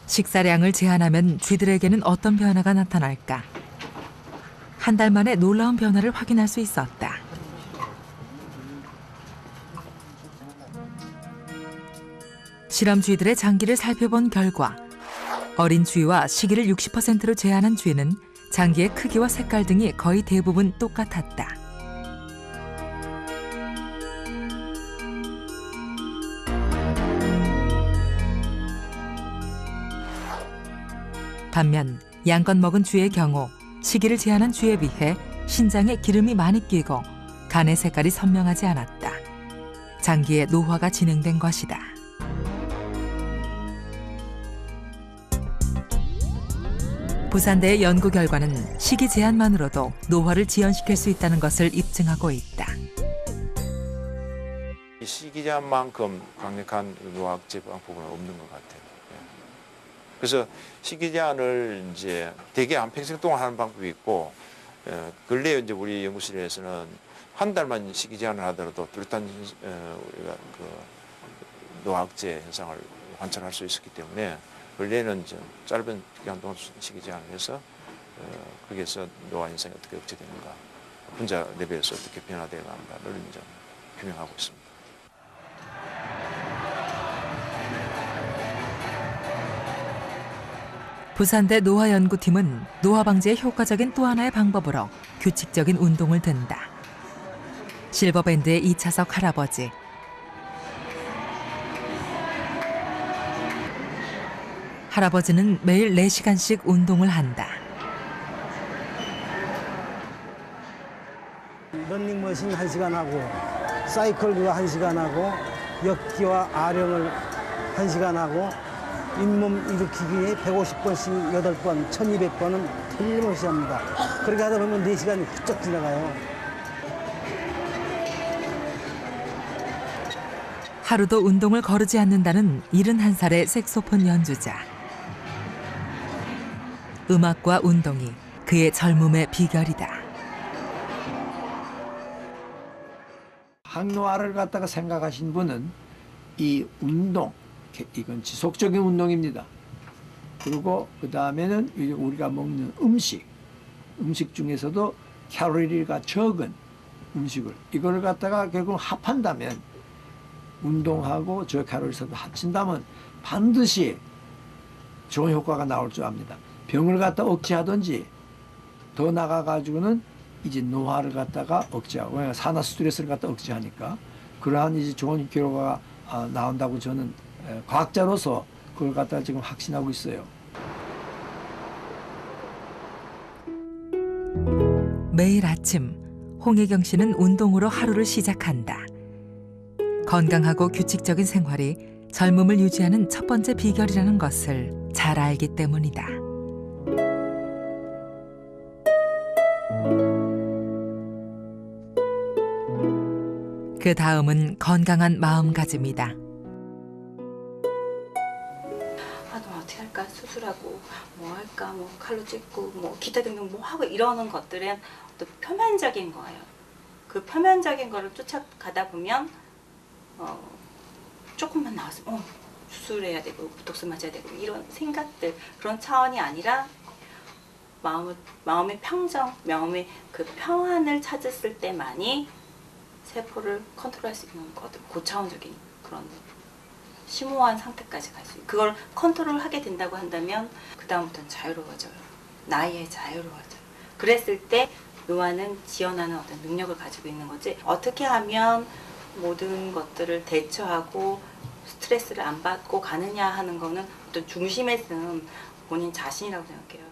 [SPEAKER 1] 식사량을 제한하면 쥐들에게는 어떤 변화가 나타날까? 한 달 만에 놀라운 변화를 확인할 수 있었다. 실험 쥐들의 장기를 살펴본 결과 어린 쥐와 시기를 60%로 제한한 쥐는 장기의 크기와 색깔 등이 거의 대부분 똑같았다. 반면 양껏 먹은 쥐의 경우 시기를 제한한 쥐에 비해 신장에 기름이 많이 끼고 간의 색깔이 선명하지 않았다. 장기의 노화가 진행된 것이다. 부산대의 연구 결과는 시기 제한만으로도 노화를 지연시킬 수 있다는 것을 입증하고 있다.
[SPEAKER 6] 시기 제한만큼 강력한 노화 억제 방법은 없는 것 같아요. 그래서 시기 제한을 이제 대개 한평생 동안 하는 방법이 있고, 근래에 이제 우리 연구실에서는 한 달만 시기 제한을 하더라도 뚜렷한 우리가 그 노화 억제 현상을 관찰할 수 있었기 때문에 근래에는 이제 짧은 기간 동안 시기 제한을 해서 거기에서 노화 현상이 어떻게 억제되는가, 분자 레벨에서 어떻게 변화되어 나는가를 이제 규명하고 있습니다.
[SPEAKER 1] 부산대 노화연구팀은 노화 방지에 효과적인 또 하나의 방법으로 규칙적인 운동을 든다. 실버밴드의 이차석 할아버지. 할아버지는 매일 4시간씩 운동을 한다.
[SPEAKER 8] 런닝머신 1시간 하고 사이클 그거 1시간 하고 역기와 아령을 1시간 하고 잇몸 일으키기에 150번씩 8번, 1200번은 틀림없이 합니다. 그렇게 하다 보면 4시간이 훌쩍 지나가요.
[SPEAKER 1] 하루도 운동을 거르지 않는다는 71살의 색소폰 연주자. 음악과 운동이 그의 젊음의 비결이다.
[SPEAKER 17] 항노화를 갖다가 생각하신 분은 이 운동, 이건 지속적인 운동입니다. 그리고 그 다음에는 우리가 먹는 음식 중에서도 칼로리가 적은 음식을 이걸 갖다가 결국 합한다면 운동하고 저칼로리수도 합친다면 반드시 좋은 효과가 나올 줄 압니다. 병을 갖다 억제하든지 더 나가가지고는 이제 노화를 갖다가 억제하고, 왜냐하면 산화 스트레스를 갖다 억제하니까 그러한 이제 좋은 결과가 나온다고 저는 과학자로서 그걸 갖다가 지금 확신하고 있어요.
[SPEAKER 1] 매일 아침 홍혜경 씨는 운동으로 하루를 시작한다. 건강하고 규칙적인 생활이 젊음을 유지하는 첫 번째 비결이라는 것을 잘 알기 때문이다. 그 다음은 건강한 마음가짐이다.
[SPEAKER 2] 어떻게 할까, 수술하고 뭐 할까, 뭐 칼로 찍고 뭐 기타 등등 뭐 하고 이러는 것들은 또 표면적인 거예요. 그 표면적인 거를 쫓아가다 보면 조금만 나왔으면 수술해야 되고 보톡스 맞아야 되고 이런 생각들, 그런 차원이 아니라 마음의 평정, 마음의 그 평안을 찾았을 때만이 세포를 컨트롤할 수 있는 거든, 고차원적인 그런 심오한 상태까지 갈 수 있어요. 그걸 컨트롤하게 된다고 한다면 그 다음부터는 자유로워져요. 나이에 자유로워져요. 그랬을 때 노화는 지연하는 어떤 능력을 가지고 있는 거지, 어떻게 하면 모든 것들을 대처하고 스트레스를 안 받고 가느냐 하는 거는 어떤 중심에 쓴 본인 자신이라고 생각해요.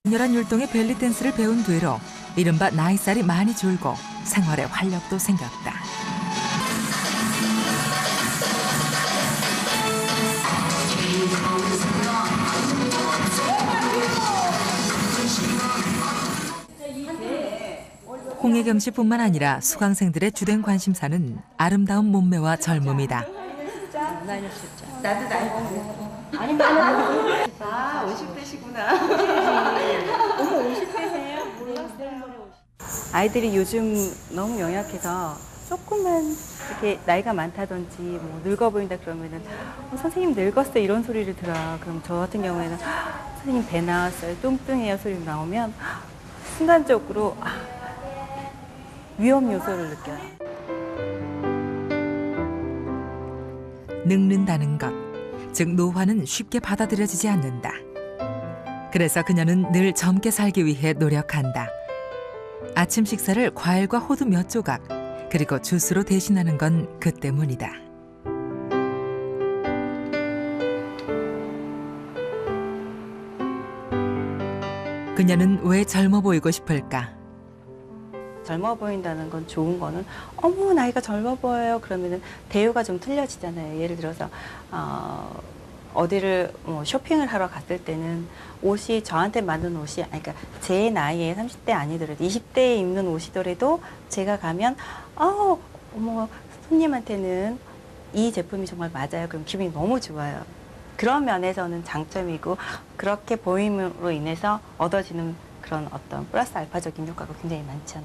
[SPEAKER 1] 격렬한 율동의 벨리 댄스를 배운 뒤로 이른바 나이살이 많이 줄고 생활에 활력도 생겼다. 홍혜경 씨뿐만 아니라 수강생들의 주된 관심사는 아름다운 몸매와 젊음이다.
[SPEAKER 2] 나도 나이 아니 나는 50대시구나. 어머 50대세요? 몰랐어요. 아이들이 요즘 너무 연약해서 조금만 이렇게 나이가 많다든지 뭐 늙어 보인다 그러면은 선생님 늙었어요 이런 소리를 들어요. 그럼 저 같은 경우에는 선생님 배 나왔어요 뚱뚱해요 소리 나오면 순간적으로 위험 요소를 느껴요.
[SPEAKER 1] 늙는다는 것, 즉 노화는 쉽게 받아들여지지 않는다. 그래서 그녀는 늘 젊게 살기 위해 노력한다. 아침 식사를 과일과 호두 몇 조각, 그리고 주스로 대신하는 건 그 때문이다. 그녀는 왜 젊어 보이고 싶을까?
[SPEAKER 2] 젊어 보인다는 건 좋은 거는 어머 나이가 젊어 보여요 그러면은 대우가 좀 틀려지잖아요. 예를 들어서 어디를 쇼핑을 하러 갔을 때는 옷이 저한테 맞는 옷이 그러니까 제 나이에 30대 아니더라도 20대에 입는 옷이더라도 제가 가면 어머 손님한테는 이 제품이 정말 맞아요. 그럼 기분이 너무 좋아요. 그런 면에서는 장점이고 그렇게 보임으로 인해서 얻어지는 그런 어떤 플러스 알파적인 효과가 굉장히 많죠.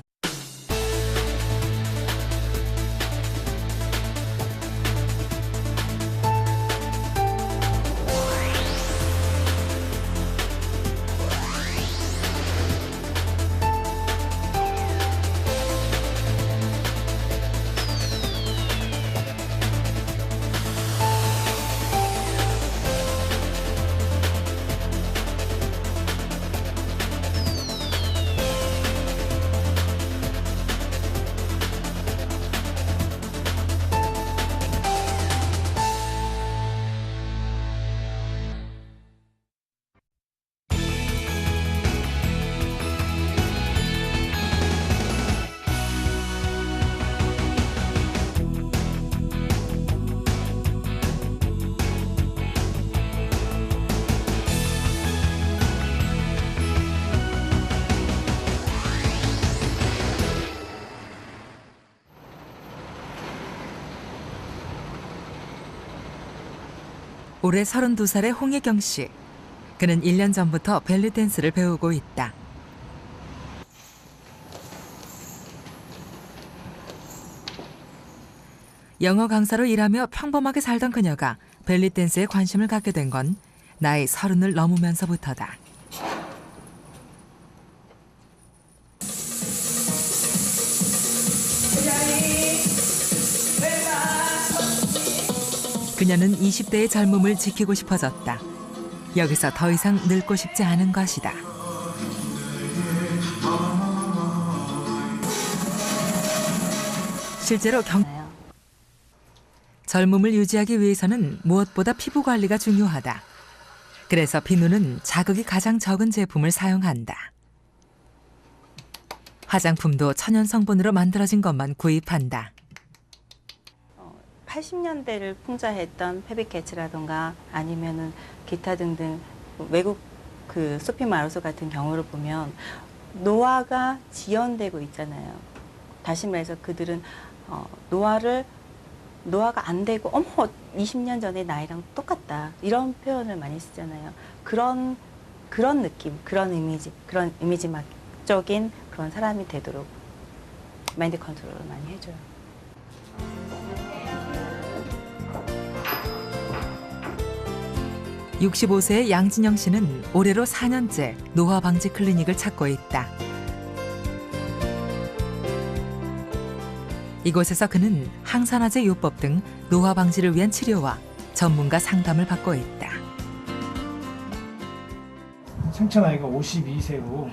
[SPEAKER 1] 올해 32살의 홍혜경 씨. 그는 1년 전부터 벨리 댄스를 배우고 있다. 영어 강사로 일하며 평범하게 살던 그녀가 벨리 댄스에 관심을 갖게 된 건 나이 30을 넘으면서부터다. 그녀는 20대의 젊음을 지키고 싶어졌다. 여기서 더 이상 늙고 싶지 않은 것이다. 실제로 젊음을 유지하기 위해서는 무엇보다 피부 관리가 중요하다. 그래서 비누는 자극이 가장 적은 제품을 사용한다. 화장품도 천연 성분으로 만들어진 것만 구입한다.
[SPEAKER 2] 80년대를 풍자했던 패비캐치라던가 아니면은 기타 등등 외국 그 소피 마르소 같은 경우를 보면 노화가 지연되고 있잖아요. 다시 말해서 그들은 노화가 안 되고 어머 20년 전의 나이랑 똑같다 이런 표현을 많이 쓰잖아요. 그런 느낌, 그런 이미지적인 그런 사람이 되도록 마인드 컨트롤을 많이 해줘요.
[SPEAKER 1] (65세의) 양진영 씨는 올해로 4년째 노화 방지 클리닉을 찾고 있다. 이곳에서 그는 항산화제 요법 등 노화 방지를 위한 치료와 전문가 상담을 받고 있다.
[SPEAKER 3] 생체 나이가 52세로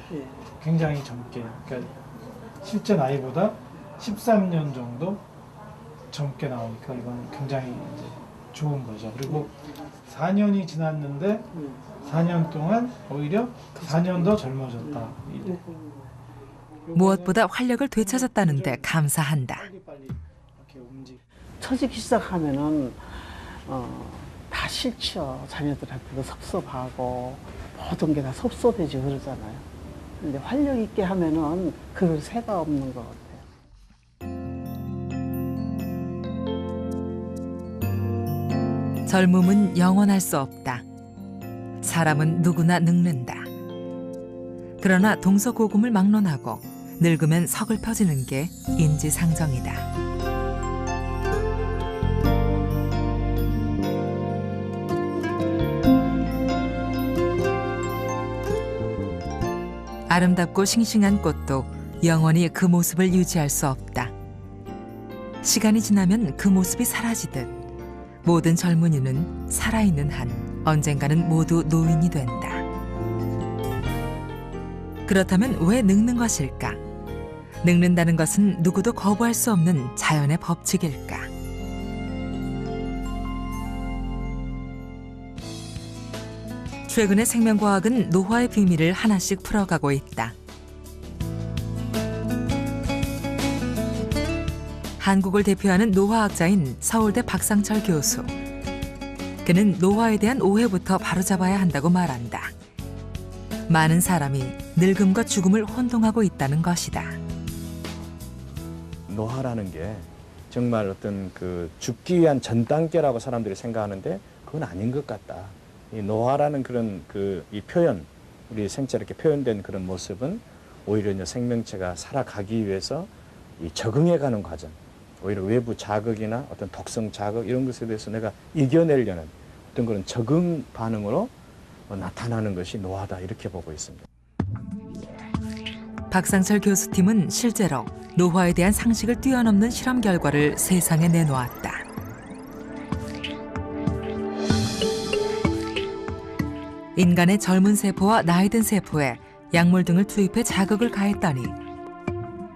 [SPEAKER 3] 굉장히 젊게, 그러니까 실제 나이보다 13년 정도 젊게 나오니까 이건 굉장히 이제 좋은 거죠. 그리고 4년이 지났는데 4년 동안 오히려 4년 더 젊어졌다.
[SPEAKER 1] 무엇보다 활력을 되찾았다는데 감사한다.
[SPEAKER 4] 처지기 시작하면은 다 싫죠. 자녀들한테도 섭섭하고 모든 게 다 섭섭해지고 그러잖아요. 근데 활력 있게 하면은 그럴 새가 없는 것 같아요.
[SPEAKER 1] 젊음은 영원할 수 없다. 사람은 누구나 늙는다. 그러나 동서고금을 막론하고 늙으면 서글퍼지는 게 인지상정이다. 아름답고 싱싱한 꽃도 영원히 그 모습을 유지할 수 없다. 시간이 지나면 그 모습이 사라지듯 모든 젊은이는 살아있는 한 언젠가는 모두 노인이 된다. 그렇다면 왜 늙는 것일까? 늙는다는 것은 누구도 거부할 수 없는 자연의 법칙일까? 최근의 생명과학은 노화의 비밀을 하나씩 풀어가고 있다. 한국을 대표하는 노화학자인 서울대 박상철 교수. 그는 노화에 대한 오해부터 바로잡아야 한다고 말한다. 많은 사람이 늙음과 죽음을 혼동하고 있다는 것이다.
[SPEAKER 5] 노화라는 게 정말 어떤 그 죽기 위한 전 단계라고 사람들이 생각하는데 그건 아닌 것 같다. 이 노화라는 그런 이 표현, 우리 생체 이렇게 표현된 그런 모습은 오히려 이제 생명체가 살아가기 위해서 이 적응해가는 과정, 오히려 외부 자극이나 어떤 독성 자극 이런 것에 대해서 내가 이겨내려는 어떤 그런 적응 반응으로 나타나는 것이 노화다 이렇게 보고 있습니다.
[SPEAKER 1] 박상철 교수팀은 실제로 노화에 대한 상식을 뛰어넘는 실험 결과를 세상에 내놓았다. 인간의 젊은 세포와 나이든 세포에 약물 등을 투입해 자극을 가했더니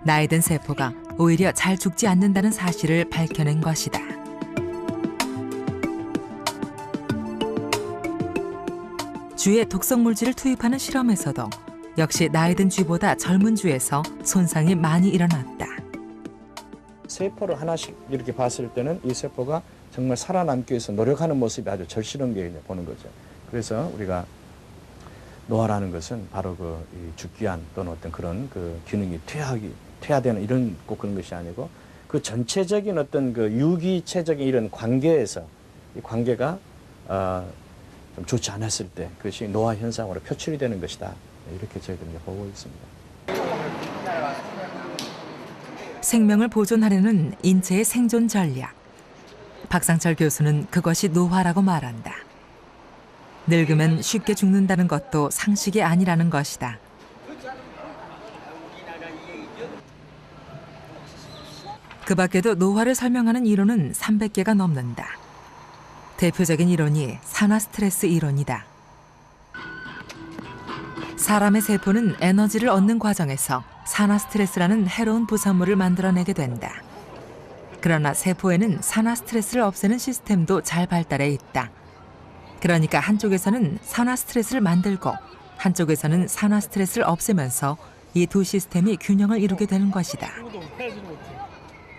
[SPEAKER 1] 나이든 세포가 오히려 잘 죽지 않는다는 사실을 밝혀낸 것이다. 쥐에 독성 물질을 투입하는 실험에서도 역시 나이든 쥐보다 젊은 쥐에서 손상이 많이 일어났다.
[SPEAKER 5] 세포를 하나씩 이렇게 봤을 때는 이 세포가 정말 살아남기 위해서 노력하는 모습이 아주 절실하게 보는 거죠. 그래서 우리가 노화라는 것은 바로 이 죽기한 또는 어떤 그런 기능이 퇴화되는 이런 꼭 그런 것이 아니고 그 전체적인 어떤 유기체적인 이런 관계에서 이 관계가 좀 좋지 않았을 때 그것이 노화 현상으로 표출이 되는 것이다. 이렇게 저희들이 보고 있습니다.
[SPEAKER 1] 생명을 보존하려는 인체의 생존 전략. 박상철 교수는 그것이 노화라고 말한다. 늙으면 쉽게 죽는다는 것도 상식이 아니라는 것이다. 그 밖에도 노화를 설명하는 이론은 300개가 넘는다. 대표적인 이론이 산화 스트레스 이론이다. 사람의 세포는 에너지를 얻는 과정에서 산화 스트레스라는 해로운 부산물을 만들어내게 된다. 그러나 세포에는 산화 스트레스를 없애는 시스템도 잘 발달해 있다. 그러니까 한쪽에서는 산화 스트레스를 만들고 한쪽에서는 산화 스트레스를 없애면서 이 두 시스템이 균형을 이루게 되는 것이다.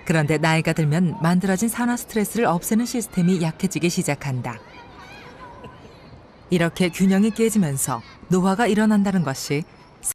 [SPEAKER 1] 그런데 나이가 들면 만들어진 산화 스트레스를 없애는 시스템이 약해지기 시작한다. 이렇게 균형이 깨지면서 노화가 일어난다는 것이